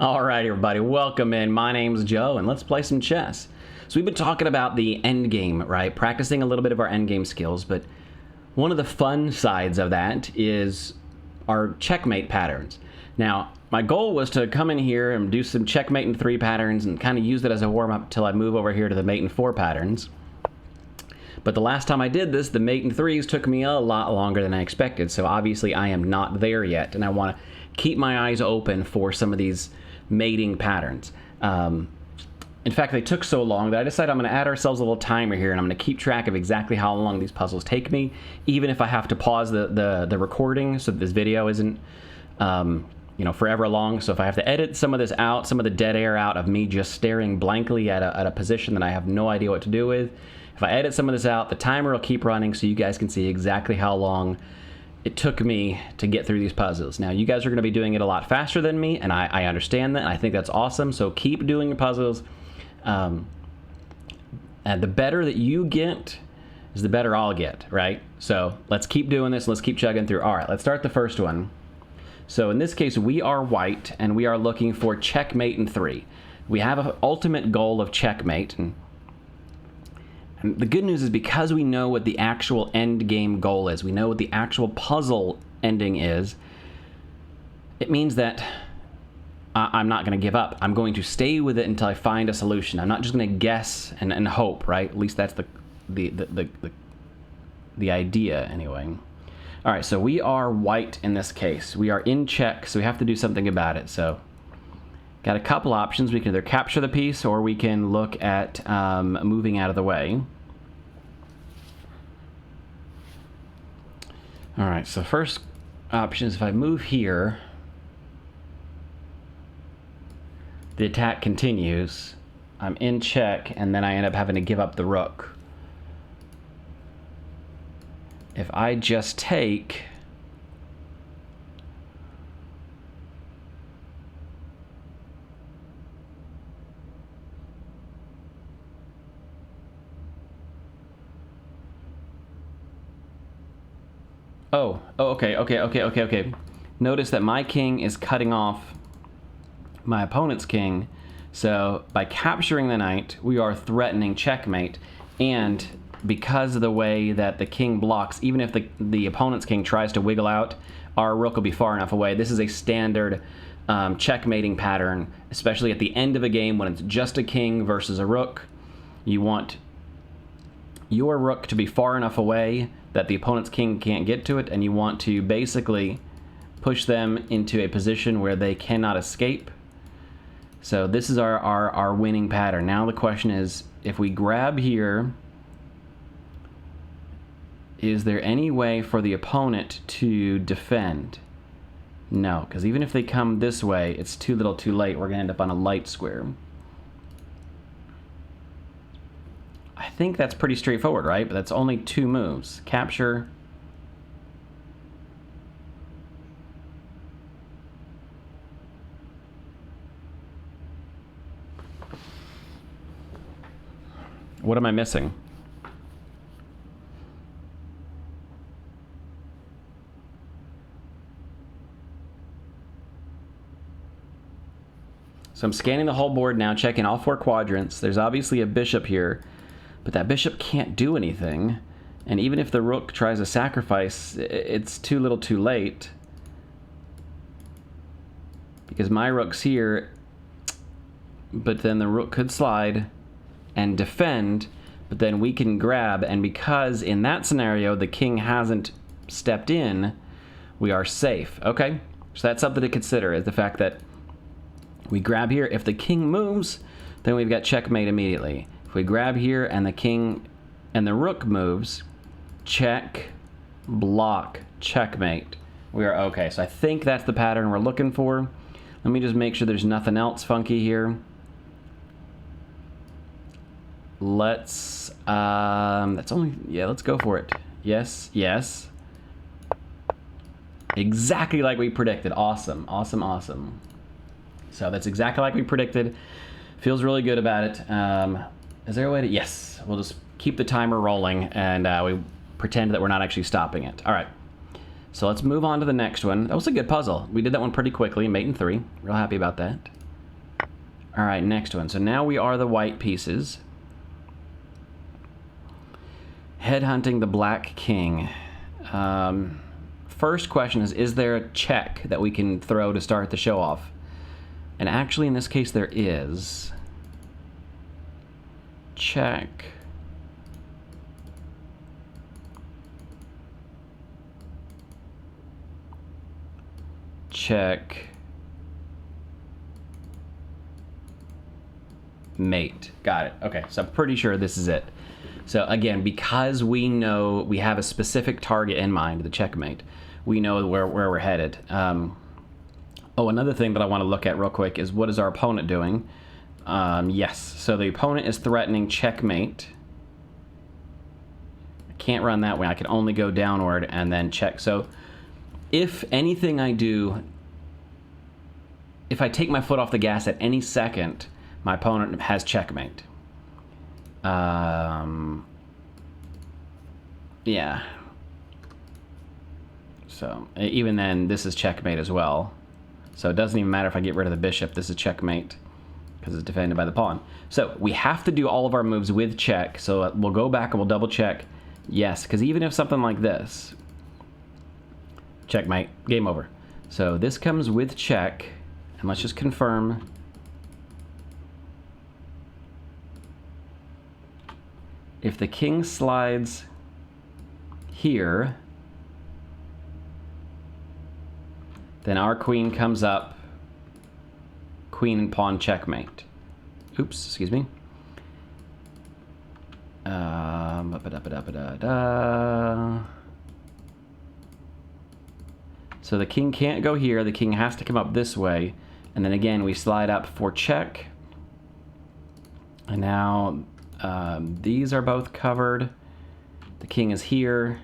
Alright everybody, welcome in. My name's Joe and let's play some chess. So we've been talking about the endgame, right? Practicing a little bit of our endgame skills, but one of the fun sides of that is our checkmate patterns. Now, my goal was to come in here and do some checkmate in 3 patterns and kind of use it as a warm-up until I move over here to the mate in 4 patterns. But the last time I did this, the mate in 3s took me a lot longer than I expected, so obviously I am not there yet, and I want to keep my eyes open for some of these mating patterns. In fact, they took so long that I decided I'm going to add ourselves a little timer here, and I'm going to keep track of exactly how long these puzzles take me, even if I have to pause the recording so that this video isn't forever long. So if I have to edit some of this out, some of the dead air out of me just staring blankly at a position that I have no idea what to do with, if I edit some of this out, the timer will keep running so you guys can see exactly how long it took me to get through these puzzles. Now, you guys are going to be doing it a lot faster than me, and I understand that, and I think that's awesome, so keep doing your puzzles. And the better that you get is the better I'll get, right? So let's keep doing this, let's keep chugging through. All right, let's start the first one. So in this case, we are white, and we are looking for checkmate in 3. We have an ultimate goal of checkmate, and the good news is because we know what the actual end game goal is, we know what the actual puzzle ending is, it means that I'm not going to give up. I'm going to stay with it until I find a solution. I'm not just going to guess and hope, right? At least that's the idea anyway. All right, so we are white in this case. We are in check, so we have to do something about it. So got a couple options. We can either capture the piece or we can look at moving out of the way. All right, so first option is if I move here, the attack continues. I'm in check, and then I end up having to give up the rook. If I just take, okay. Notice that my king is cutting off my opponent's king, so by capturing the knight, we are threatening checkmate, and because of the way that the king blocks, even if the opponent's king tries to wiggle out, our rook will be far enough away. This is a standard checkmating pattern, especially at the end of a game when it's just a king versus a rook. You want your rook to be far enough away that the opponent's king can't get to it, and you want to basically push them into a position where they cannot escape. So this is our winning pattern. Now the question is, if we grab here, is there any way for the opponent to defend? No, because even if they come this way, it's too little too late. We're going to end up on a light square. I think that's pretty straightforward, right? But that's only 2 moves. Capture. What am I missing? So I'm scanning the whole board now, checking all 4 quadrants. There's obviously a bishop here, but that bishop can't do anything. And even if the rook tries to sacrifice, it's too little too late. Because my rook's here, but then the rook could slide and defend, but then we can grab, and because in that scenario the king hasn't stepped in, we are safe. Okay, so that's something to consider, is the fact that we grab here. If the king moves, then we've got checkmate immediately. If we grab here and the king and the rook moves, check, block, checkmate, we are okay. So I think that's the pattern we're looking for. Let me just make sure there's nothing else funky here. Let's that's only, yeah, let's go for it. Yes, yes, exactly like we predicted. Awesome, awesome, awesome. So that's exactly like we predicted. Feels really good about it. Is there a way to, yes, we'll just keep the timer rolling, and we pretend that we're not actually stopping it. All right, so let's move on to the next one. That was a good puzzle. We did that one pretty quickly, mate in 3. Real happy about that. All right, next one. So now we are the white pieces. Headhunting the black king. First question is there a check that we can throw to start the show off? And actually, in this case, there is. Check. Check. Mate. Got it. Okay, so I'm pretty sure this is it. So again, because we know we have a specific target in mind, the checkmate, we know where we're headed. Oh, another thing that I want to look at real quick is what is our opponent doing? Yes, so the opponent is threatening checkmate. I can't run that way. I can only go downward and then check. So if anything I do, if I take my foot off the gas at any second, my opponent has checkmate. Yeah. So even then, this is checkmate as well. So it doesn't even matter if I get rid of the bishop. This is checkmate because it's defended by the pawn. So we have to do all of our moves with check. So we'll go back and we'll double check. Yes, because even if something like this, checkmate, game over. So this comes with check, and let's just confirm. If the king slides here, then our queen comes up, queen and pawn checkmate. Oops, excuse me. So the king can't go here, the king has to come up this way, and then again we slide up for check. And now these are both covered. The king is here.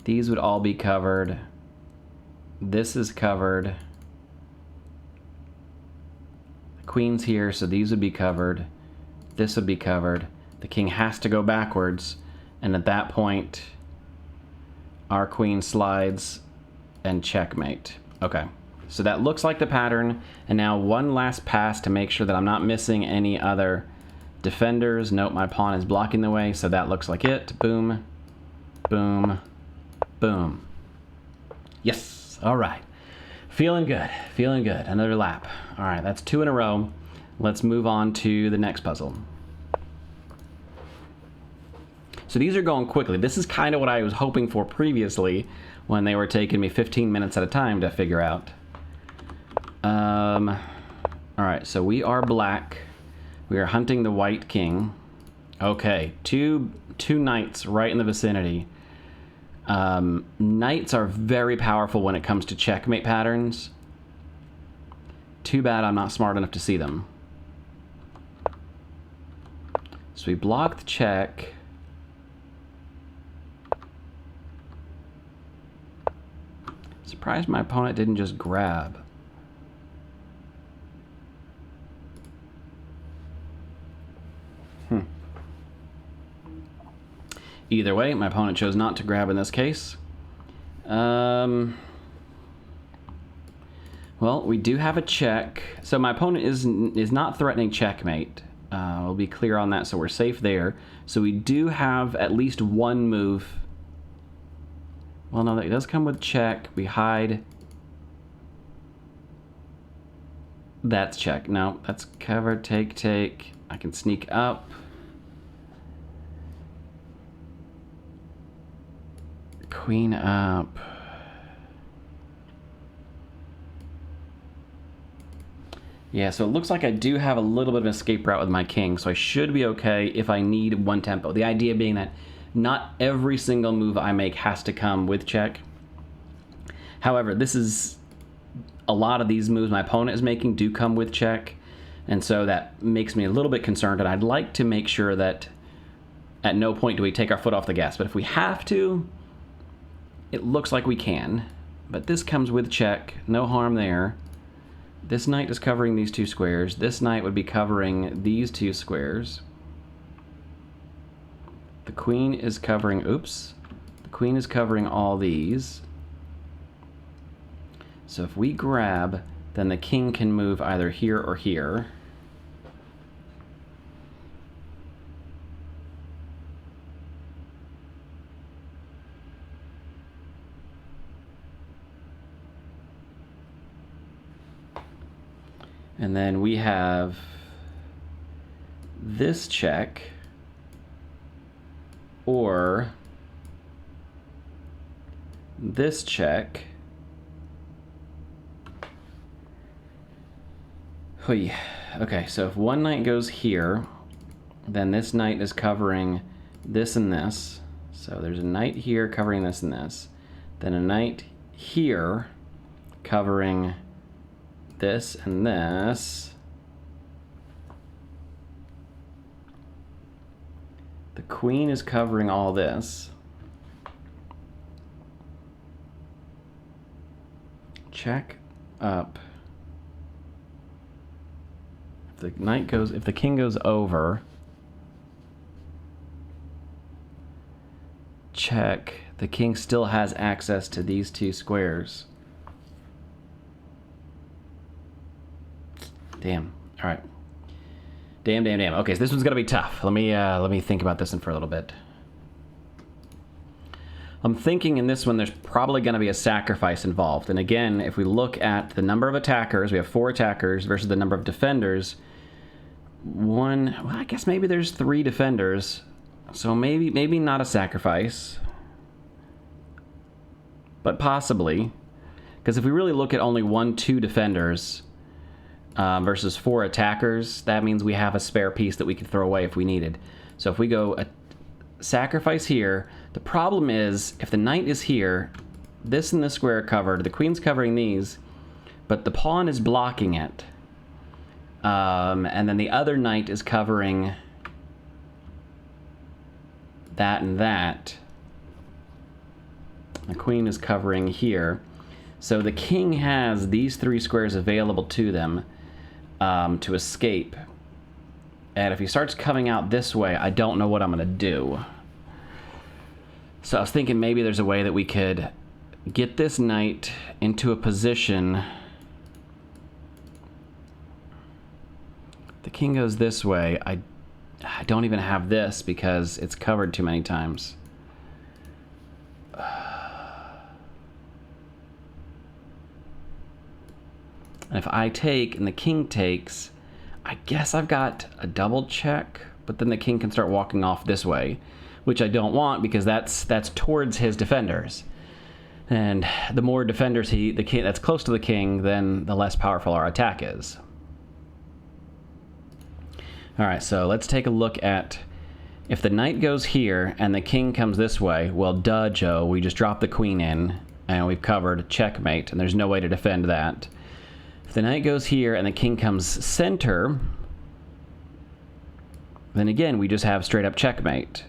These would all be covered. This is covered. The queen's here, so these would be covered. This would be covered. The king has to go backwards, and at that point, our queen slides and checkmate. Okay, so that looks like the pattern. And now one last pass to make sure that I'm not missing any other defenders. Nope, my pawn is blocking the way, so that looks like it. Boom, boom, boom. Yes. All right, feeling good, feeling good. Another lap. All right, that's 2 in a row. Let's move on to the next puzzle. So these are going quickly. This is kind of what I was hoping for previously when they were taking me 15 minutes at a time to figure out. All right, so we are black. We are hunting the white king. Okay, two knights right in the vicinity. Knights are very powerful when it comes to checkmate patterns. Too bad I'm not smart enough to see them. So we block the check. Surprised my opponent didn't just grab. Either way, my opponent chose not to grab in this case. Well, we do have a check. So my opponent is not threatening checkmate. We'll be clear on that, so we're safe there. So we do have at least one move. Well, no, that does come with check. We hide. That's check. No, that's covered. Take, take. I can sneak up. Queen up. Yeah, so it looks like I do have a little bit of an escape route with my king, so I should be okay if I need one tempo. The idea being that not every single move I make has to come with check. However, this is a lot of these moves my opponent is making do come with check, and so that makes me a little bit concerned, and I'd like to make sure that at no point do we take our foot off the gas, but if we have to, it looks like we can. But this comes with check, no harm there. This knight is covering these 2 squares. This knight would be covering these 2 squares. The queen is covering, oops. The queen is covering all these. So if we grab, then the king can move either here or here. And then we have this check, or this check. Hui. Okay, so if one knight goes here, then this knight is covering this and this. So there's a knight here covering this and this. Then a knight here covering this and this. The queen is covering all this. Check up. If the king goes over, check. The king still has access to these two squares. Damn. All right. Damn. Okay, so this one's gonna be tough. Let me think about this one for a little bit. I'm thinking in this one there's probably going to be a sacrifice involved. And again, if we look at the number of attackers, we have 4 attackers versus the number of defenders. I guess maybe there's 3 defenders. So maybe not a sacrifice. But possibly. Because if we really look at only 2 defenders versus 4 attackers, that means we have a spare piece that we could throw away if we needed. So if we go a sacrifice here, the problem is if the knight is here, this and this square are covered, the queen's covering these, but the pawn is blocking it. And then the other knight is covering that and that. The queen is covering here. So the king has these 3 squares available to them to escape. And if he starts coming out this way, I don't know what I'm going to do. So I was thinking maybe there's a way that we could get this knight into a position. The king goes this way. I don't even have this because it's covered too many times. And if I take and the king takes, I guess I've got a double check, but then the king can start walking off this way, which I don't want because that's towards his defenders. And the more defenders the king that's close to the king, then the less powerful our attack is. All right, so let's take a look at if the knight goes here and the king comes this way. Well, duh, Joe, we just drop the queen in and we've covered checkmate, and there's no way to defend that. If the knight goes here and the king comes center, then again we just have straight up checkmate.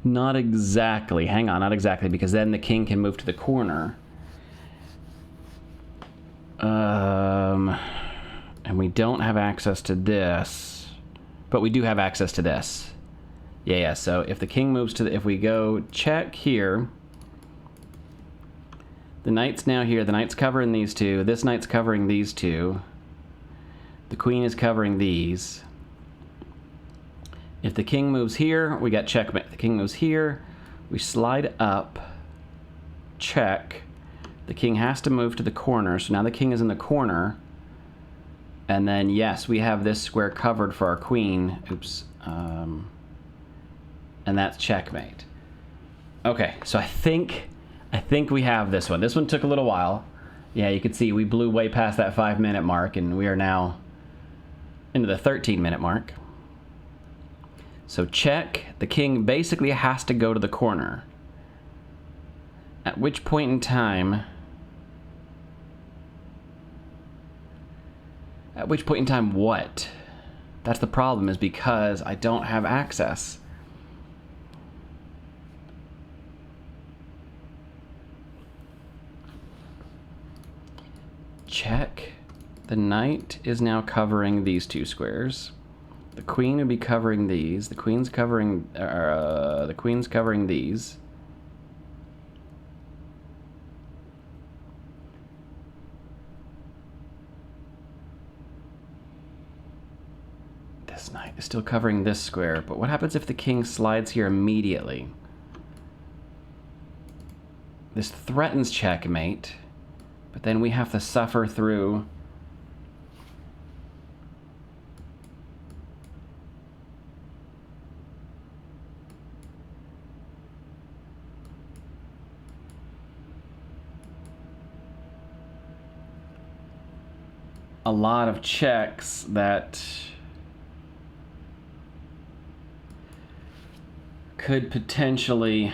Not exactly. Hang on, not exactly, because then the king can move to the corner. And we don't have access to this, but we do have access to this. Yeah, so if the king moves to if we go check here, the knight's now here, the knight's covering these 2, this knight's covering these 2, the queen is covering these. If the king moves here, we got checkmate. If the king moves here, we slide up, check. The king has to move to the corner, so now the king is in the corner. And then, yes, we have this square covered for our queen. Oops. And that's checkmate. Okay, so I think we have this one. This one took a little while. Yeah, you can see we blew way past that 5-minute mark, and we are now into the 13-minute mark. So check. The king basically has to go to the corner. At which point in time... what? That's the problem, is because I don't have access. Check. The knight is now covering these 2 squares. The queen would be covering these. The queen's covering these. This knight is still covering this square, but what happens if the king slides here immediately? This threatens checkmate, But then we have to suffer through a lot of checks that could potentially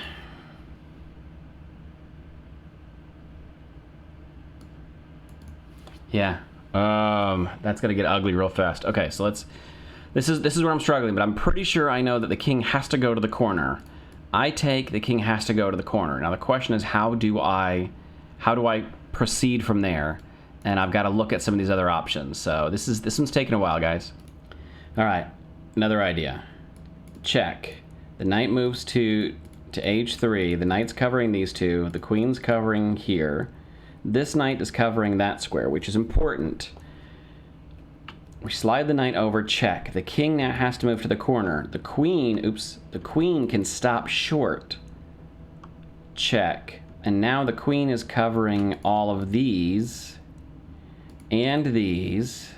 that's gonna get ugly real fast. Okay, so this is where I'm struggling, but I'm pretty sure I know that the king has to go to the corner. I take, the king has to go to the corner. Now the question is, how do I proceed from there? And I've got to look at some of these other options. So this one's taking a while, guys. All right, another idea. Check. The knight moves to h3. The knight's covering these two. The queen's covering here. This knight is covering that square, which is important. We slide the knight over, check. The king now has to move to the corner. The queen can stop short. Check. And now the queen is covering all of these and these.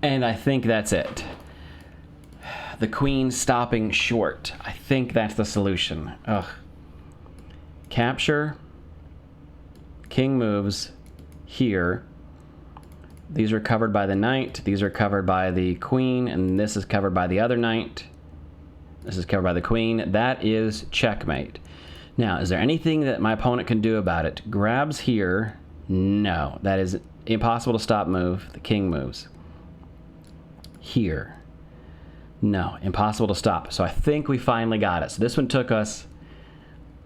And I think that's it. The queen stopping short. I think that's the solution. Ugh. Capture. King moves here. These are covered by the knight. These are covered by the queen. And this is covered by the other knight. This is covered by the queen. That is checkmate. Now, is there anything that my opponent can do about it? Grabs here. No. That is impossible to stop move. The king moves. Here. No. Impossible to stop. So I think we finally got it. So this one took us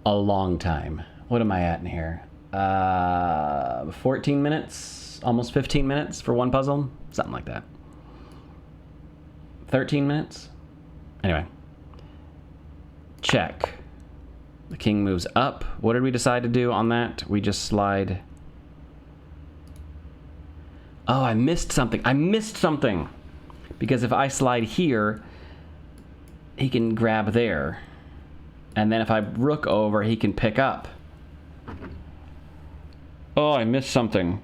a long time. What am I at in here? 14 minutes? Almost 15 minutes for one puzzle? Something like that. 13 minutes? Anyway. Check. The king moves up. What did we decide to do on that? We just slide. Oh, I missed something. I missed something. Because if I slide here, he can grab there. And then if I rook over, he can pick up. Oh, I missed something.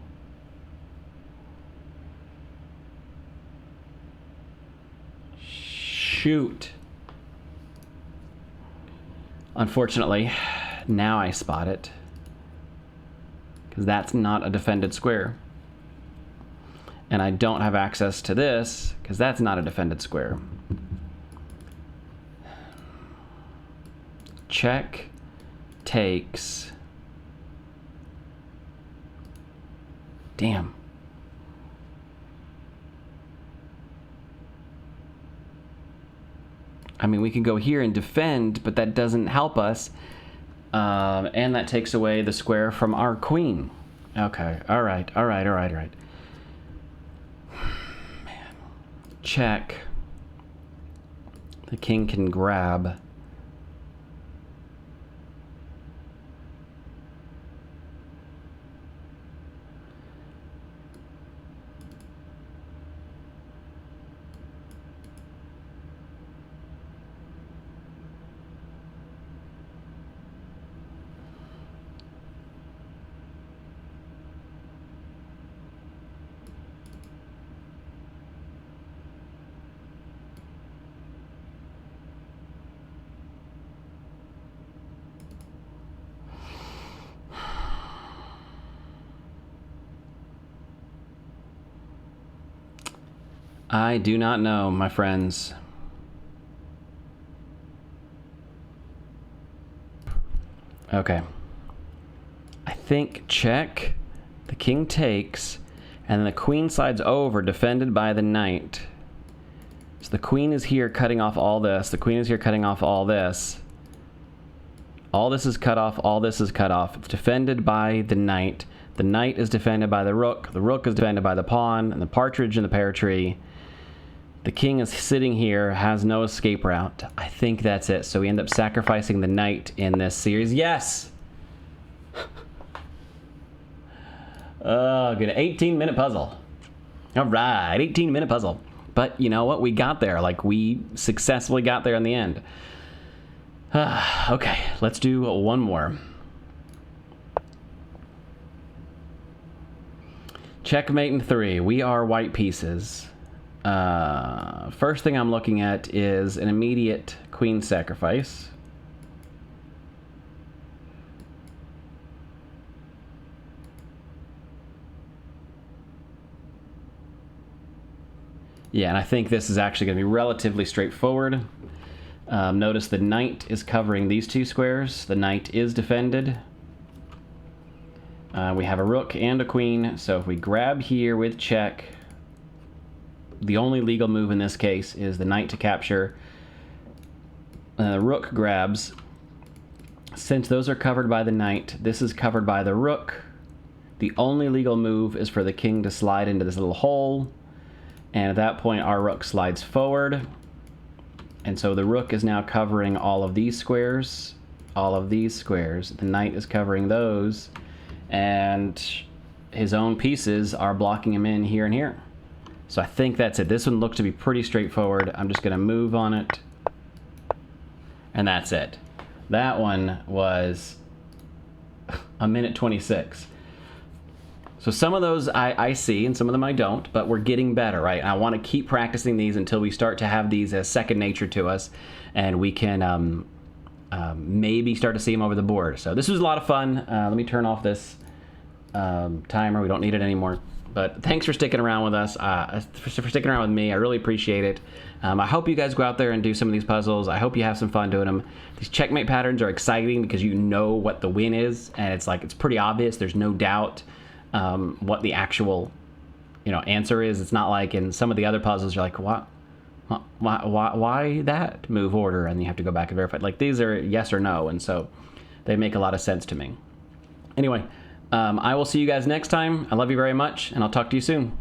Shoot. Unfortunately, now I spot it. Because that's not a defended square. And I don't have access to this, because that's not a defended square. Check takes. Damn. I mean, we can go here and defend, but that doesn't help us. And that takes away the square from our queen. Okay, all right. Man. Check. The king can grab. I do not know, my friends. Okay. I think check. The king takes. And then the queen slides over, defended by the knight. So the queen is here cutting off all this. The queen is here cutting off all this. All this is cut off. All this is cut off. It's defended by the knight. The knight is defended by the rook. The rook is defended by the pawn and the partridge and the pear tree. The king is sitting here, has no escape route. I think that's it. So we end up sacrificing the knight in this series. Yes! Oh, good. 18-minute puzzle. All right, 18-minute puzzle. But you know what? We got there. Like, we successfully got there in the end. Okay, let's do one more. Checkmate in 3. We are white pieces. First thing I'm looking at is an immediate queen sacrifice. Yeah, and I think this is actually going to be relatively straightforward. Notice the knight is covering these two squares. The knight is defended. We have a rook and a queen, so if we grab here with check, the only legal move in this case is the knight to capture. The rook grabs. Since those are covered by the knight, this is covered by the rook. The only legal move is for the king to slide into this little hole. And at that point, our rook slides forward. And so the rook is now covering all of these squares. All of these squares. The knight is covering those. And his own pieces are blocking him in here and here. So I think that's it. This one looked to be pretty straightforward. I'm just going to move on it. And that's it. That one was a minute 26. So some of those I see and some of them I don't, but we're getting better, right? And I want to keep practicing these until we start to have these as second nature to us, and we can maybe start to see them over the board. So this was a lot of fun. Let me turn off this timer. We don't need it anymore. But thanks for sticking around with us, for sticking around with me. I really appreciate it. I hope you guys go out there and do some of these puzzles. I hope you have some fun doing them. These checkmate patterns are exciting because you know what the win is, and it's pretty obvious. There's no doubt what the actual, answer is. It's not like in some of the other puzzles you're like, why that move order, and you have to go back and verify. Like, these are yes or no, and so they make a lot of sense to me. Anyway, I will see you guys next time. I love you very much, and I'll talk to you soon.